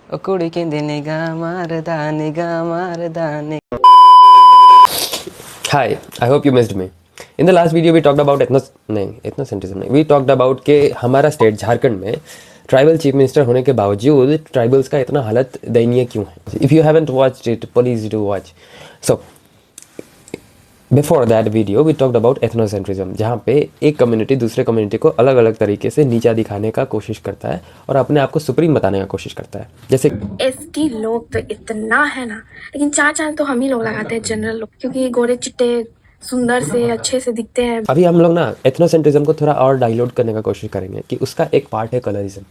ओ कुड़ी कहंदी निगाह मारदा नि Hi, I hope you missed me. In the last video we talked about ethnocentrism नहीं, we talked about कि हमारा स्टेट झारखंड में ट्राइबल चीफ मिनिस्टर होने के बावजूद ट्राइबल्स का इतना हालत दयनीय क्यों है. If you haven't watched it, please do watch. So before that video we talked about ethnocentrism, जहाँ पे एक कम्युनिटी दूसरे कम्युनिटी को अलग अलग तरीके से नीचा दिखाने का कोशिश करता है और अपने आप को सुप्रीम बताने का कोशिश करता है. जैसे एसटी लोग तो इतना है ना, लेकिन चार चांद तो हम ही लोग लगाते हैं जनरल लोग, क्योंकि गोरे चिट्टे सुंदर से अच्छे से दिखते हैं. अभी हम लोग ना एथनोसेंट्रिज्म को थोड़ा और डाइल्यूट करने का कोशिश करेंगे कि उसका एक पार्ट है कलरिज्म.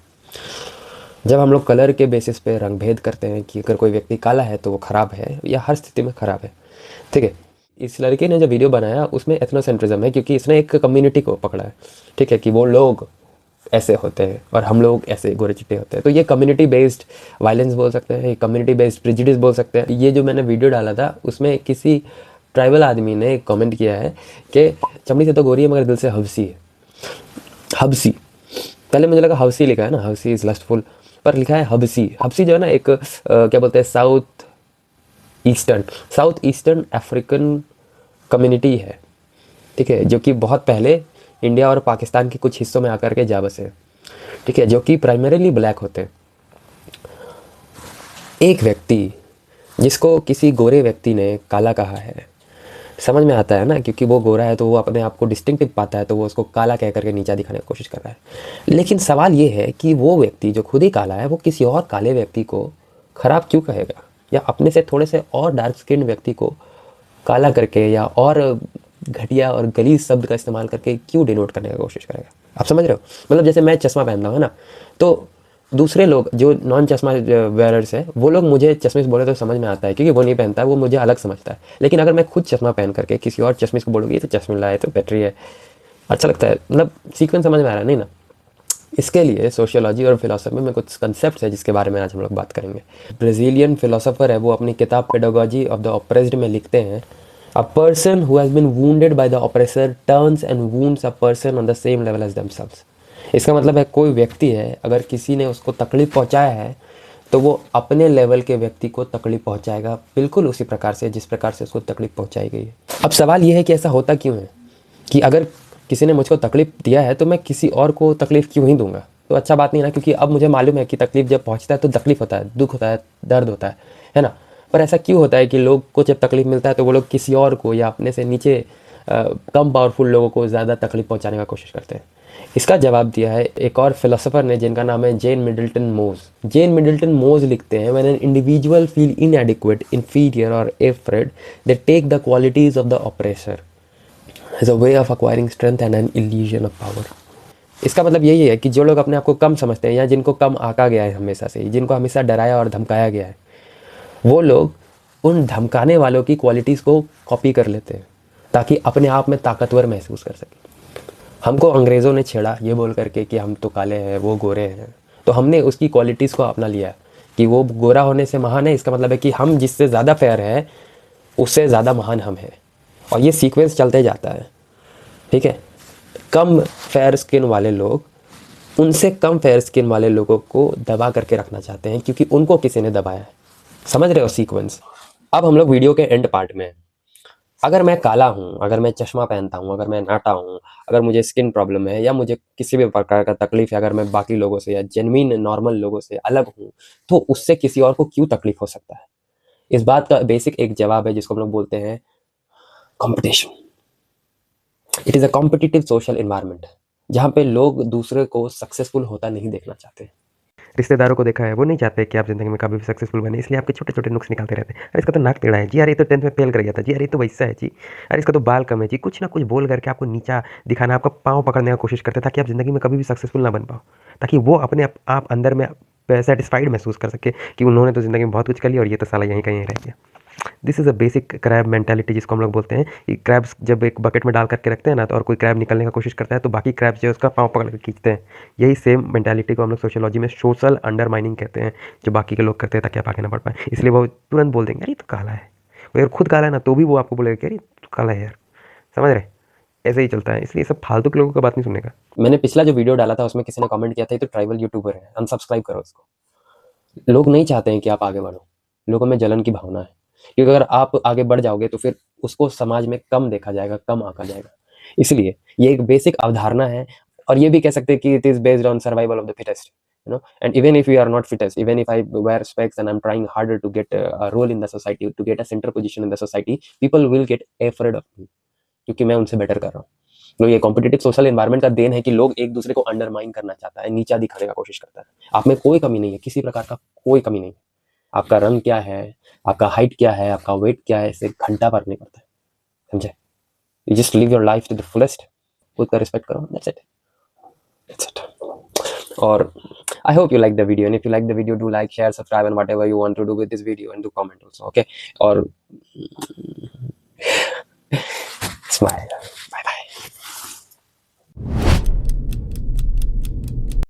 जब हम लोग कलर के बेसिस पे रंग भेद करते हैं कि अगर कोई व्यक्ति काला है तो वो खराब है या हर स्थिति में खराब है. ठीक है, इस लड़के ने जो वीडियो बनाया उसमें एथनोसेंट्रिज्म है क्योंकि इसने एक कम्युनिटी को पकड़ा है. ठीक है, कि वो लोग ऐसे होते हैं और हम लोग ऐसे गोरे चिट्टे होते हैं. तो ये कम्युनिटी बेस्ड वायलेंस बोल सकते हैं, ये कम्युनिटी बेस्ड प्रेजुडिस बोल सकते हैं. ये जो मैंने वीडियो डाला था उसमें किसी ट्राइबल आदमी ने कमेंट किया है कि चमड़ी से तो गोरी है मगर दिल से हबसी है. हबसी, पहले मुझे लगा हबसी लिखा है ना, हबसी इज लस्टफुल, पर लिखा है हबसी. हबसी जो है ना एक क्या बोलते हैं साउथ ईस्टर्न अफ्रीकन कम्युनिटी है. ठीक है, जो कि बहुत पहले इंडिया और पाकिस्तान के कुछ हिस्सों में आकर के जा बसे. ठीक है, जो कि प्राइमरीली ब्लैक होते हैं. एक व्यक्ति जिसको किसी गोरे व्यक्ति ने काला कहा है, समझ में आता है ना, क्योंकि वो गोरा है तो वो अपने आप को डिस्टिंक्टिव पाता है तो वो उसको काला कह करके नीचा दिखाने की कोशिश कर रहा है. लेकिन सवाल ये है कि वो व्यक्ति जो खुद ही काला है वो किसी और काले व्यक्ति को खराब क्यों कहेगा, या अपने से थोड़े से और डार्क स्किन व्यक्ति को काला करके या और घटिया और गलीज शब्द का इस्तेमाल करके क्यों डिनोट करने की कोशिश करेगा. आप समझ रहे हो? मतलब जैसे मैं चश्मा पहनता हूँ ना, तो दूसरे लोग जो नॉन चश्मा वेयरर्स है वो लोग मुझे चश्मिश बोले तो समझ में आता है क्योंकि वो नहीं पहनता है, वो मुझे अलग समझता है. लेकिन अगर मैं खुद चश्मा पहन करके किसी और चश्मिश को बोलूँगी तो चश्मिला है तो बैटरी है, अच्छा लगता है. मतलब सीक्वेंस समझ में आ रहा है नहीं ना. इसके लिए सोशियोलॉजी और फिलोसफी में कुछ कंसेप्ट है जिसके बारे में आज हम लोग बात करेंगे. ब्राज़ीलियन फिलोसोफर है, वो अपनी किताब पेडागॉजी ऑफ द ऑप्रेस्ड में लिखते हैं, a person who has been wounded by the oppressor turns and wounds a person on the same level as themselves. इसका मतलब है कोई व्यक्ति है, अगर किसी ने उसको तकलीफ पहुंचाया है तो वो अपने लेवल के व्यक्ति को तकलीफ पहुंचाएगा बिल्कुल उसी प्रकार से जिस प्रकार से उसको तकलीफ पहुंचाई गई है. अब सवाल ये है कि ऐसा होता क्यों है कि अगर किसी ने मुझको तकलीफ दिया है तो मैं किसी और को तकलीफ क्यों ही दूंगा. तो अच्छा बात नहीं ना, क्योंकि अब मुझे मालूम है कि तकलीफ जब पहुंचता है तो तकलीफ होता है, दुख होता है, दर्द होता है ना. पर ऐसा क्यों होता है कि लोग को जब तकलीफ मिलता है तो वो लोग किसी और को या अपने से नीचे कम पावरफुल लोगों को ज़्यादा तकलीफ पहुंचाने का कोशिश करते हैं. इसका जवाब दिया है एक और फिलोसोफर ने जिनका नाम है जेन मिडल्टन मोज. जेन मिडल्टन मोज लिखते हैं, when an individual feel inadequate, inferior और afraid, they take the qualities of the oppressor as a way of acquiring strength and an illusion of power. इसका मतलब यही है कि जो लोग अपने आप को कम समझते हैं या जिनको कम आंका गया है हमेशा से, जिनको हमेशा डराया और धमकाया गया है, वो लोग उन धमकाने वालों की क्वालिटीज़ को कॉपी कर लेते हैं ताकि अपने आप में ताकतवर महसूस कर सकें. हमको अंग्रेज़ों ने छेड़ा ये बोल करके कि हम तो काले हैं वो गोरे हैं, तो हमने उसकी क्वालिटीज़ को अपना लिया कि वो गोरा होने से महान है. इसका मतलब है कि हम जिससे ज़्यादा फेयर है उससे ज़्यादा महान हम हैं, और ये सीक्वेंस चलते जाता है. ठीक है, कम फेयर स्किन वाले लोग उनसे कम फेयर स्किन वाले लोगों को दबा करके रखना चाहते हैं क्योंकि उनको किसी ने दबाया है. समझ रहे हो सीक्वेंस? अब हम लोग वीडियो के एंड पार्ट में हैं. अगर मैं काला हूँ, अगर मैं चश्मा पहनता हूँ, अगर मैं नाटा हूँ, अगर मुझे स्किन प्रॉब्लम है या मुझे किसी भी प्रकार का तकलीफ है, अगर मैं बाकी लोगों से या जेन्युइन नॉर्मल लोगों से अलग हूँ, तो उससे किसी और को क्यों तकलीफ हो सकता है? इस बात का बेसिक एक जवाब है जिसको हम लोग बोलते हैं competition. It is a competitive social environment जहाँ पे लोग दूसरे को सक्सेसफुल होता नहीं देखना चाहते. रिश्तेदारों को देखा है, वो नहीं चाहते कि आप ज़िंदगी में कभी भी सक्सेसफुल बने, इसलिए आपके छोटे छोटे नुक्स निकालते रहते हैं. अरे इसका तो नाक टेढ़ा है जी, अरे ये तो 10th में फेल कर गया था जी, अरे ये तो वैसा है जी, अरे इसका तो बाल कम है जी, कुछ ना कुछ बोल करके आपको नीचा दिखाना, आपका पाँव पकड़ने की कोशिश करते हैं ताकि आप ज़िंदगी में कभी भी सक्सेसफुल ना बन पाओ, ताकि वो अपने आप अंदर में सेटिस्फाइड महसूस कर सके कि उन्होंने तो ज़िंदगी में बहुत कुछ कर लिया और ये तो साला यहीं कहीं रह गया. This is a basic crab mentality जिसको हम लोग बोलते हैं कि क्रैब्स जब एक बकेट में डाल करके रखते हैं ना, तो और कोई क्रैब निकलने का कोशिश करता है तो बाकी क्रैब्स जो है उसका पाँव पकड़ के खींचते हैं. यही सेम मेंटालिटी को हम लोग सोशियोलॉजी में सोशल अंडरमाइनिंग कहते हैं, जो बाकी के लोग करते हैं ताकि आप आगे ना बढ़ पाए. इसलिए वो तुरंत बोल देंगे अरे तो काला है, वो यार खुद काला है ना तो भी वो आपको बोलेगा कि अरे तो काला है यार. समझ रहे? ऐसे ही चलता है, इसलिए सब फालतू के लोगों का बात नहीं सुनने का. मैंने पिछला जो वीडियो डाला था उसमें किसी ने कमेंट किया था ये तो ट्राइबल यूट्यूबर है, अनसब्सक्राइब करो उसको. लोग नहीं चाहते हैं कि आप आगे बढ़ो, लोगों में जलन की भावना है, क्योंकि अगर आप आगे बढ़ जाओगे तो फिर उसको समाज में कम देखा जाएगा, कम आंका जाएगा। इसलिए ये एक बेसिक अवधारणा है, और ये भी कह सकते हैं कि it is based on survival of the fittest, you know. And even if you are not fittest, even if I wear specs and I'm trying harder to get a role in the society, to get a center position in the society, people will get afraid of me, क्योंकि मैं उनसे better कर रहा हूँ। तो ये competitive social environment का then है कि लोग एक दूसरे को अंडरमाइन करना चाहता है, नीचा दिखाने का कोशिश करता है। आप में कोई कमी नहीं है, किसी प्रकार का कोई कमी नहीं है। आपका रंग क्या है, आपका हाइट क्या है, आपका वेट क्या है, इससे घंटा फर्क नहीं पड़ता है, समझे। You just live your life to the fullest, खुद का रिस्पेक्ट करो, दैट्स इट, दैट्स इट। और I hope you like the video, and if you like the video, do like, share, subscribe, and whatever you want to do with this video, and do comment also, okay? Or smile.